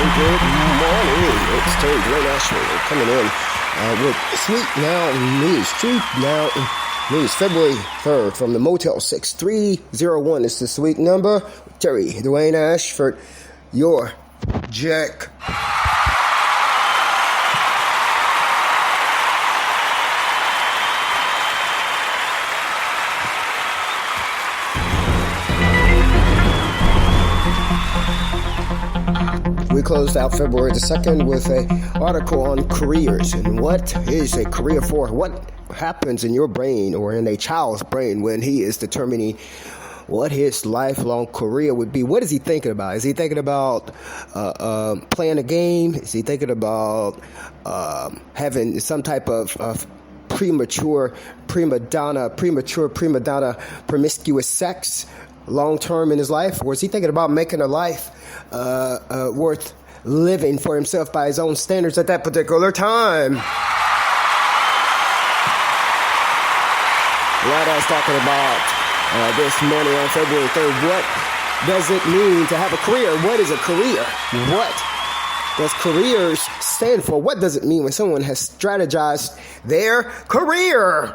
Good morning. It's Terry Dwayne Ashford coming in with StreetNOW News. StreetNOW News, February 3rd from the Motel 6301. It's the suite number. Terry Dwayne Ashford, your Jack. We closed out February the 2nd with an article on careers and what is a career for? What happens in your brain or in a child's brain when he is determining what his lifelong career would be? What is he thinking about? Is he thinking about playing a game? Is he thinking about having some type of premature prima donna, promiscuous sex long-term in his life? Or is he thinking about making a life worth living for himself by his own standards at that particular time? What I was talking about this morning on February 3rd. What does it mean to have a career? What is a career? What does careers stand for? What does it mean when someone has strategized their career?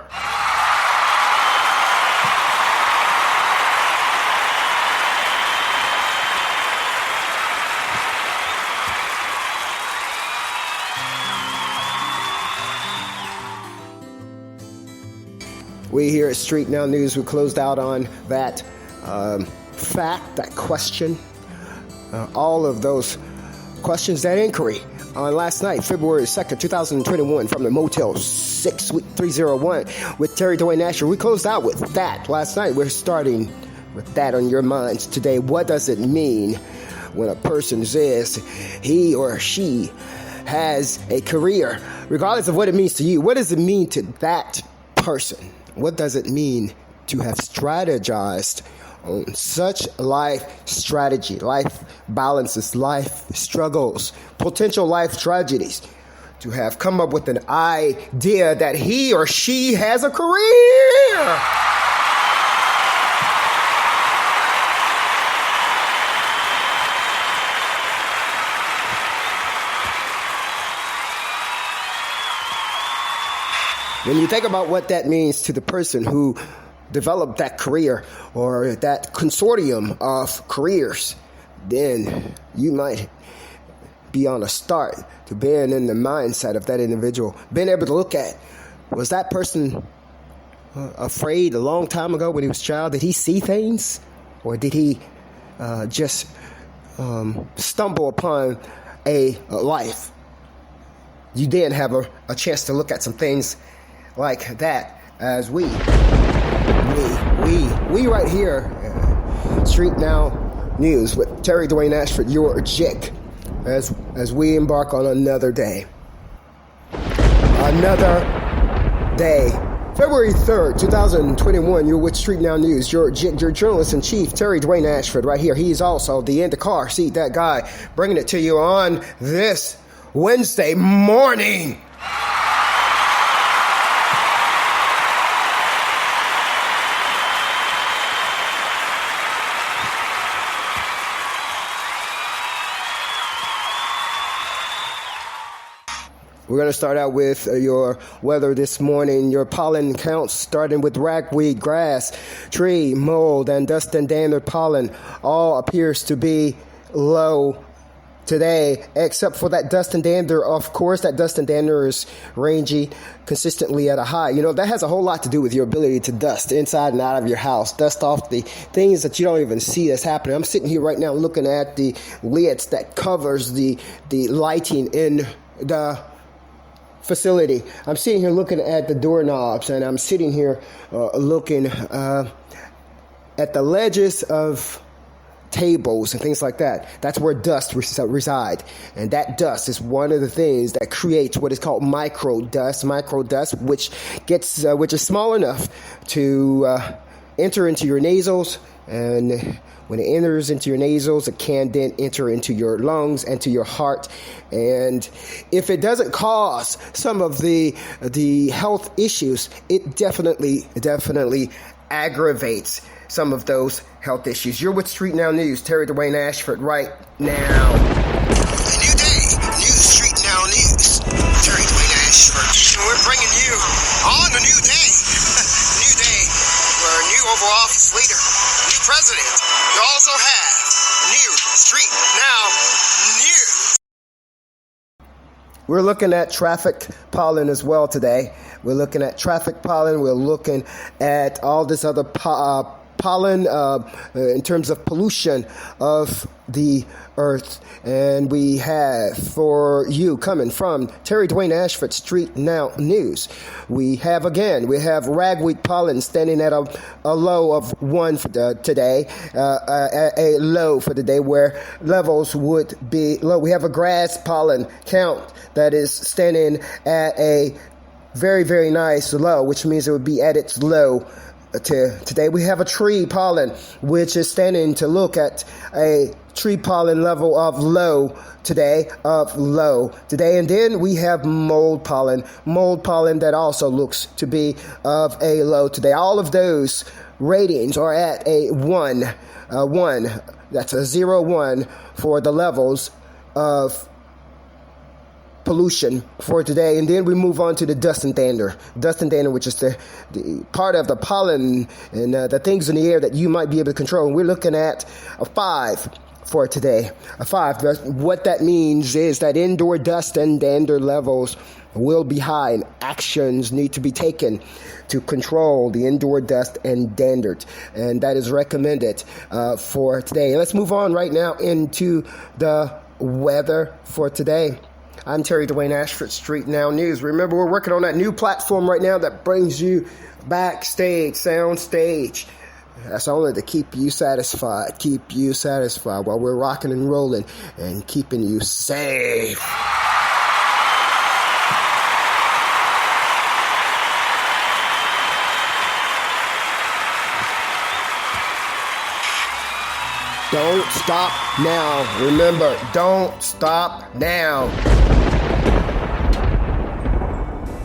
We here at StreetNOW News, we closed out on that fact, that question, all of those questions, that inquiry on last night, February 2nd, 2021, from the Motel 6301 with Terry Dwayne Ashford. We closed out with that last night. We're starting with that on your minds today. What does it mean when a person says he or she has a career, regardless of what it means to you? What does it mean to that person? What does it mean to have strategized on such life strategy, life balances, life struggles, potential life tragedies, to have come up with an idea that he or she has a career? When you think about what that means to the person who developed that career or that consortium of careers, then you might be on a start to being in the mindset of that individual, being able to look at, was that person afraid a long time ago when he was a child? Did he see things? Or did he just stumble upon a life? You did have a chance to look at some things like that as we right here, StreetNOW News with Terry Dwayne Ashford, your Jick, as we embark on another day. February 3rd, 2021, you're with StreetNOW News, your Jick, your journalist-in-chief, Terry Dwayne Ashford, right here. He's also the Indacarseat, that guy, bringing it to you on this Wednesday morning. We're going to start out with your weather this morning. Your pollen counts, starting with ragweed, grass, tree, mold, and dust and dander pollen, all appears to be low today, except for that dust and dander. Of course, that dust and dander is rangy, consistently at a high. You know, that has a whole lot to do with your ability to dust inside and out of your house, dust off the things that you don't even see that's happening. I'm sitting here right now looking at the lids that covers the lighting in the facility. I'm sitting here looking at the doorknobs, and I'm sitting here looking at the ledges of tables and things like that. That's where dust reside, and that dust is one of the things that creates what is called micro dust, which is small enough to enter into your nasals, and when it enters into your nasals, it can then enter into your lungs and to your heart. And if it doesn't cause some of the health issues, it definitely aggravates some of those health issues. You're with StreetNOW News, Terry Dwayne Ashford right now. a new day. New day for a new Oval Office leader, new president. You also have new Street Now News. We're looking at traffic pollen as well today. We're looking at traffic pollen. We're looking at all this other pollen in terms of pollution of the earth. And we have for you coming from Terry Dwayne Ashford, Street Now News. We have ragweed pollen standing at a low of 1 for today, a low for the day where levels would be low. We have a grass pollen count that is standing at a very, very nice low, which means it would be at its low today. We have a tree pollen, which is standing to look at a tree pollen level of low today, And then we have mold pollen that also looks to be of a low today. All of those ratings are at a 1. That's a 0-1 for the levels of pollution for today. And then we move on to the dust and dander, which is the part of the pollen and the things in the air that you might be able to control. And we're looking at a 5 for today. A 5. What that means is that indoor dust and dander levels will be high, and actions need to be taken to control the indoor dust and dander, and that is recommended for today. Let's move on right now into the weather for today. I'm Terry Dwayne Ashford, Street Now News. Remember, we're working on that new platform right now that brings you backstage, soundstage. That's only to keep you satisfied while we're rocking and rolling and keeping you safe. Don't stop now. Remember, don't stop now.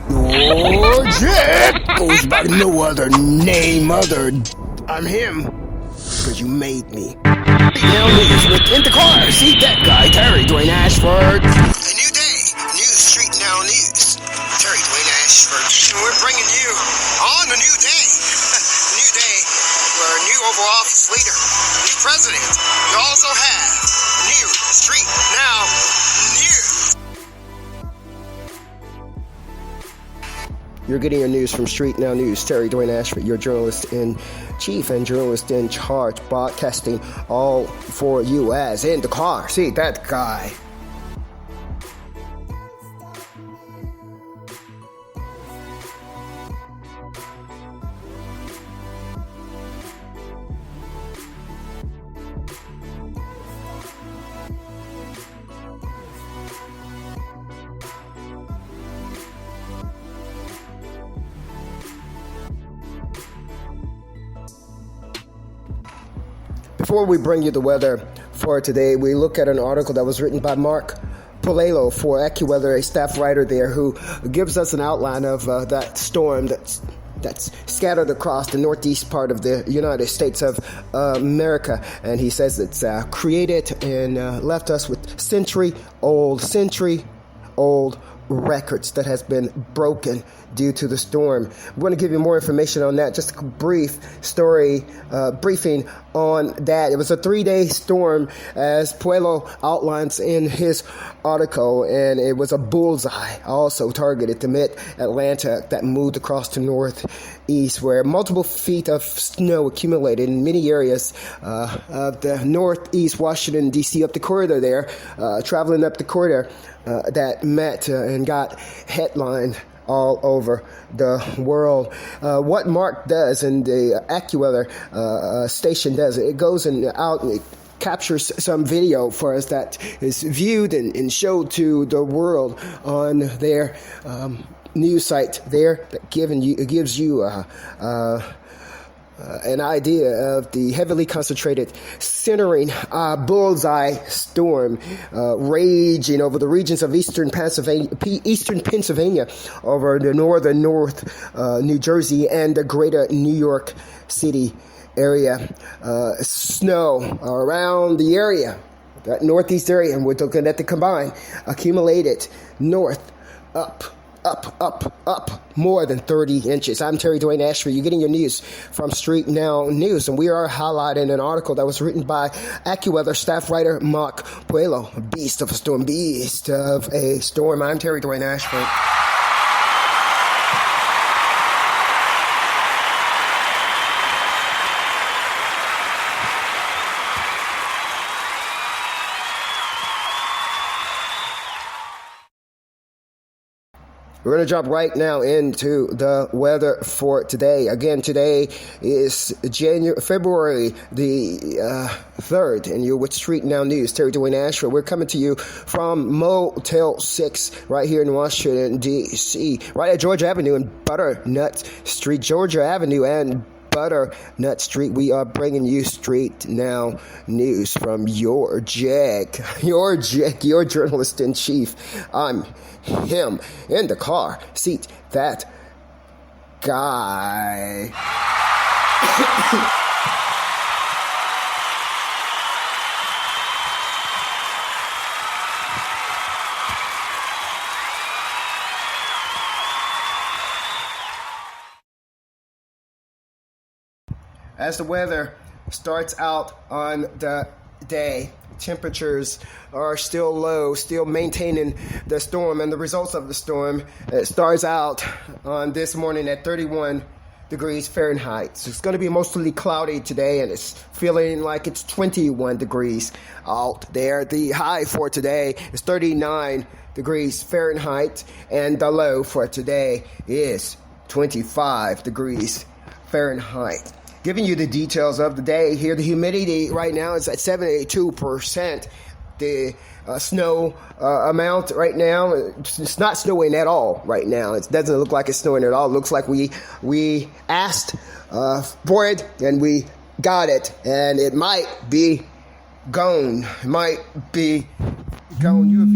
Your jet goes by no other name I'm him, because you made me. Now news with Indacarseat, DatGuY, Terry Dwayne Ashford. A new day, new Street Now News. Terry Dwayne Ashford, and we're bringing you on a new day. A new day for a new Oval Office leader, new president. You also have new Street Now News. You're getting your news from Street Now News. Terry Dwayne Ashford, your journalist in chief and journalist in charge, broadcasting all for you as in the car. See that guy. Before we bring you the weather for today, we look at an article that was written by Mark Polello for AccuWeather, a staff writer there, who gives us an outline of that storm that's scattered across the northeast part of the United States of America. And he says it's created and left us with century-old records that has been broken due to the storm. We want to give you more information on that. Just a brief briefing on that. It was a 3-day storm, as Puello outlines in his article, and it was a bullseye also targeted to mid-Atlanta that moved across to northeast, where multiple feet of snow accumulated in many areas of the northeast Washington, D.C., up the corridor there, traveling up the corridor that met and got headlined all over the world. What Mark does and the AccuWeather station does, it goes out and it captures some video for us that is viewed and showed to the world on their news site there, that gives you an idea of the heavily concentrated centering bullseye storm raging over the regions of eastern Pennsylvania, over the northern New Jersey and the greater New York City area. Snow around the area, that northeast area, and we're looking at the combined accumulated north up up more than 30 inches. I'm Terry Dwayne Ashford. You're getting your news from StreetNOW News, and we are highlighting an article that was written by AccuWeather staff writer Mark Puello, beast of a storm. I'm Terry Dwayne Ashford. We're going to jump right now into the weather for today. Again, today is February the 3rd, and you're with StreetNOW News. Terry Dwayne Ashford. We're coming to you from Motel 6 right here in Washington, D.C., right at Georgia Avenue and Butternut Street. Georgia Avenue and Butternut Street. We are bringing you StreetNOW News from your journalist in chief. I'm him in the car seat, that guy. As the weather starts out on the day, temperatures are still low, still maintaining the storm, and the results of the storm, it starts out on this morning at 31 degrees Fahrenheit. So it's going to be mostly cloudy today, and it's feeling like it's 21 degrees out there. The high for today is 39 degrees Fahrenheit, and the low for today is 25 degrees Fahrenheit. Giving you the details of the day here. The humidity right now is at 72%. The snow amount right now, it's not snowing at all right now. It doesn't look like it's snowing at all. It looks like we asked for it and we got it, and it might be gone. UV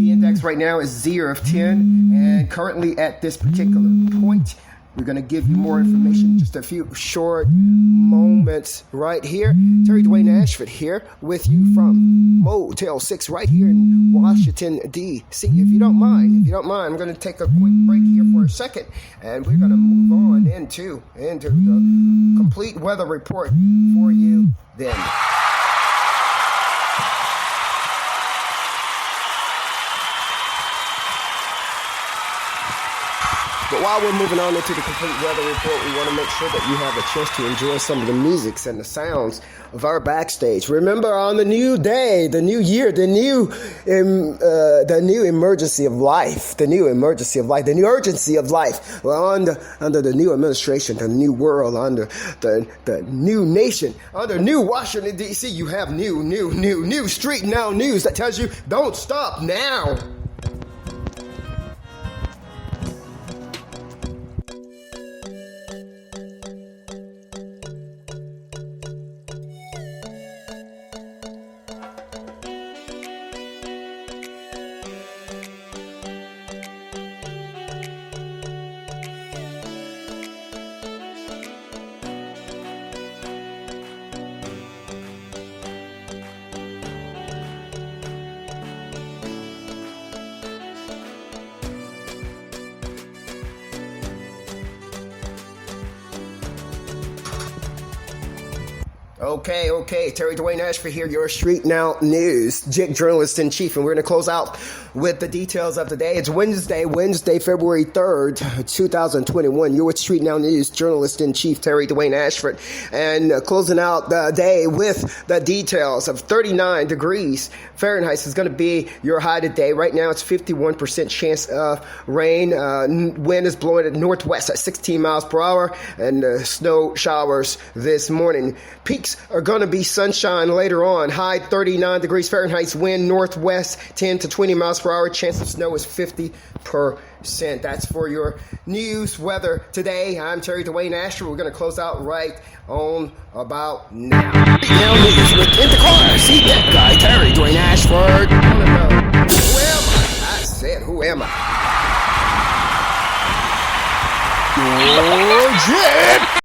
index right now is 0 of 10, and currently at this particular point, we're going to give you more information in just a few short moments right here. Terry Dwayne Ashford here with you from Motel 6 right here in Washington, D.C. If you don't mind, I'm going to take a quick break here for a second, and we're going to move on into the complete weather report for you then. But while we're moving on into the complete weather report, we want to make sure that you have a chance to enjoy some of the musics and the sounds of our backstage. Remember, on the new day, the new year, the new emergency of life, the new urgency of life. Well, under the new administration, the new world, under the new nation, under new Washington, D.C., you have new StreetNOW News that tells you, don't stop now. Okay. Terry Dwayne Ashford here, your StreetNOW News journalist in chief, and we're going to close out with the details of the day. It's Wednesday, February 3rd, 2021. You're with StreetNOW News journalist in chief, Terry Dwayne Ashford, and closing out the day with the details of 39 degrees Fahrenheit is going to be your high today. Right now, it's 51% chance of rain. Wind is blowing at northwest at 16 miles per hour, and snow showers this morning. Peaks are going to be sunshine later on. High 39 degrees Fahrenheit. Wind northwest 10 to 20 miles per hour. Chance of snow is 50%. That's for your news weather today. I'm Terry Dwayne Ashford. We're going to close out right on about now. Now news with Indacarseat, that guy, Terry Dwayne Ashford. I don't know. Who am I? I said, who am I? Georgia!